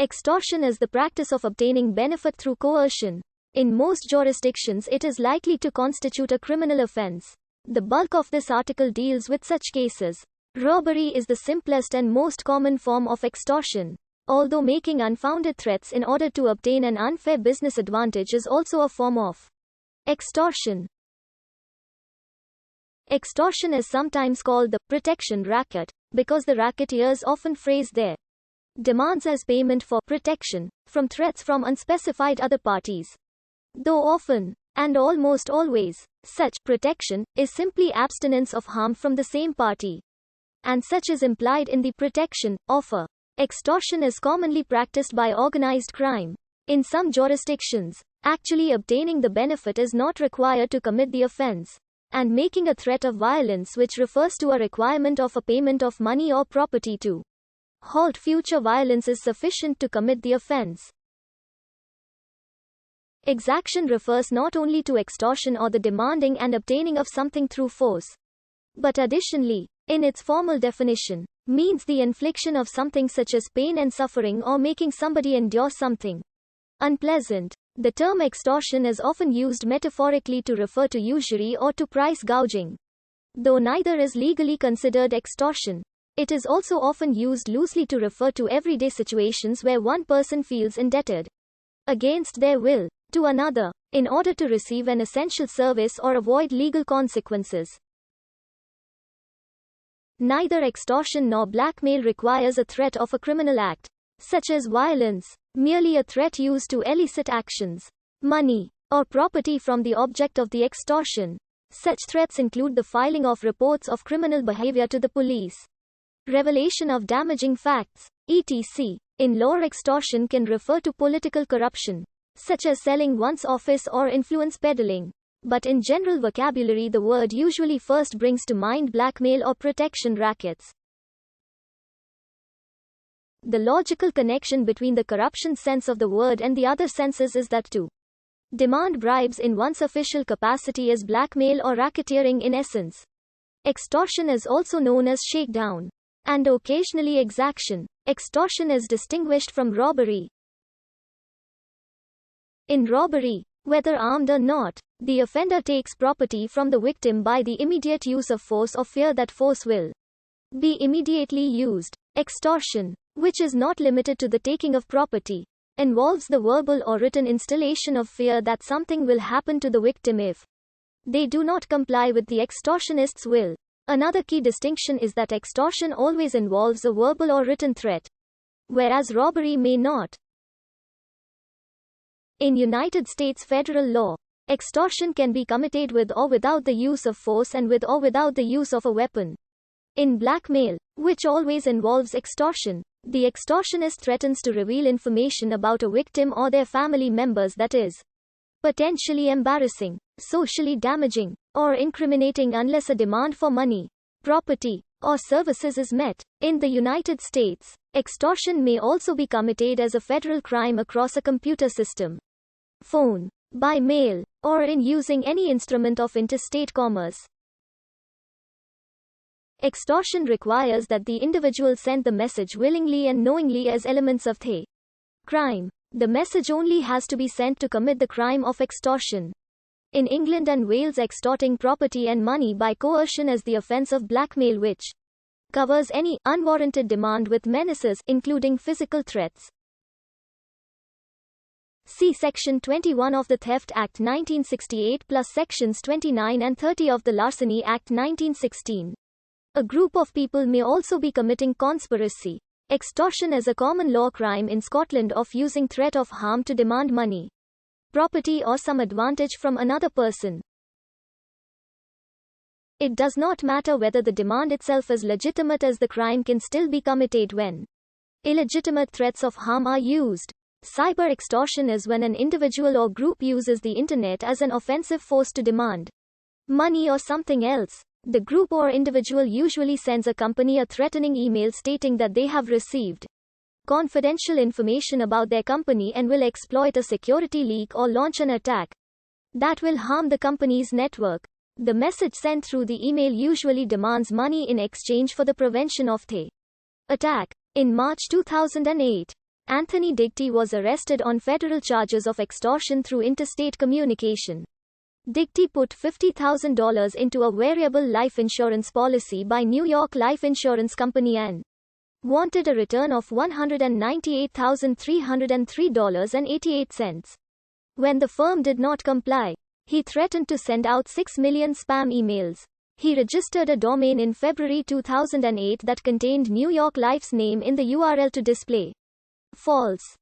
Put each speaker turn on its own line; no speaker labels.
Extortion is the practice of obtaining benefit through coercion. In most jurisdictions, it is likely to constitute a criminal offense. The bulk of this article deals with such cases. Robbery is the simplest and most common form of extortion. Although making unfounded threats in order to obtain an unfair business advantage is also a form of extortion. Extortion is sometimes called the protection racket, because the racketeers often phrase their demands as payment for protection from threats from unspecified other parties. Though often, and almost always, such protection is simply abstinence of harm from the same party. And such is implied in the protection offer. Extortion is commonly practiced by organized crime. In some jurisdictions, actually obtaining the benefit is not required to commit the offense, and making a threat of violence, which refers to a requirement of a payment of money or property to halt future violence, is sufficient to commit the offense. Exaction refers not only to extortion or the demanding and obtaining of something through force, but additionally, in its formal definition, means the infliction of something such as pain and suffering or making somebody endure something unpleasant. The term extortion is often used metaphorically to refer to usury or to price gouging. Though neither is legally considered extortion, it is also often used loosely to refer to everyday situations where one person feels indebted against their will to another in order to receive an essential service or avoid legal consequences. Neither extortion nor blackmail requires a threat of a criminal act, such as violence, merely a threat used to elicit actions, money, or property from the object of the extortion. Such threats include the filing of reports of criminal behavior to the police, revelation of damaging facts, etc. In law, extortion can refer to political corruption, such as selling one's office or influence peddling. But in general vocabulary, the word usually first brings to mind blackmail or protection rackets. The logical connection between the corruption sense of the word and the other senses is that to demand bribes in one's official capacity is blackmail or racketeering in essence. Extortion is also known as shakedown, and occasionally exaction. Extortion is distinguished from robbery. In robbery, whether armed or not, the offender takes property from the victim by the immediate use of force or fear that force will be immediately used. Extortion, which is not limited to the taking of property, involves the verbal or written installation of fear that something will happen to the victim if they do not comply with the extortionist's will. Another key distinction is that extortion always involves a verbal or written threat, whereas robbery may not. In United States federal law, extortion can be committed with or without the use of force and with or without the use of a weapon. In blackmail, which always involves extortion, the extortionist threatens to reveal information about a victim or their family members that is potentially embarrassing, socially damaging, or incriminating unless a demand for money, property, or services is met. In the United States, extortion may also be committed as a federal crime across a computer system, phone, by mail, or in using any instrument of interstate commerce. Extortion requires that the individual send the message willingly and knowingly as elements of the crime. The message only has to be sent to commit the crime of extortion. In England and Wales, extorting property and money by coercion is the offence of blackmail, which covers any unwarranted demand with menaces, including physical threats. See Section 21 of the Theft Act 1968 plus Sections 29 and 30 of the Larceny Act 1916. A group of people may also be committing conspiracy. Extortion is a common law crime in Scotland of using threat of harm to demand money, property, or some advantage from another person. It does not matter whether the demand itself is legitimate, as the crime can still be committed when illegitimate threats of harm are used. Cyber extortion is when an individual or group uses the internet as an offensive force to demand money or something else. The group or individual usually sends a company a threatening email stating that they have received confidential information about their company and will exploit a security leak or launch an attack that will harm the company's network. The message sent through the email usually demands money in exchange for the prevention of the attack. In March 2008, Anthony Digty was arrested on federal charges of extortion through interstate communication. Digty put $50,000 into a variable life insurance policy by New York life insurance company and wanted a return of $198,303.88. When the firm did not comply, he threatened to send out 6 million spam emails. He registered a domain in February 2008 that contained New York Life's name in the URL to display false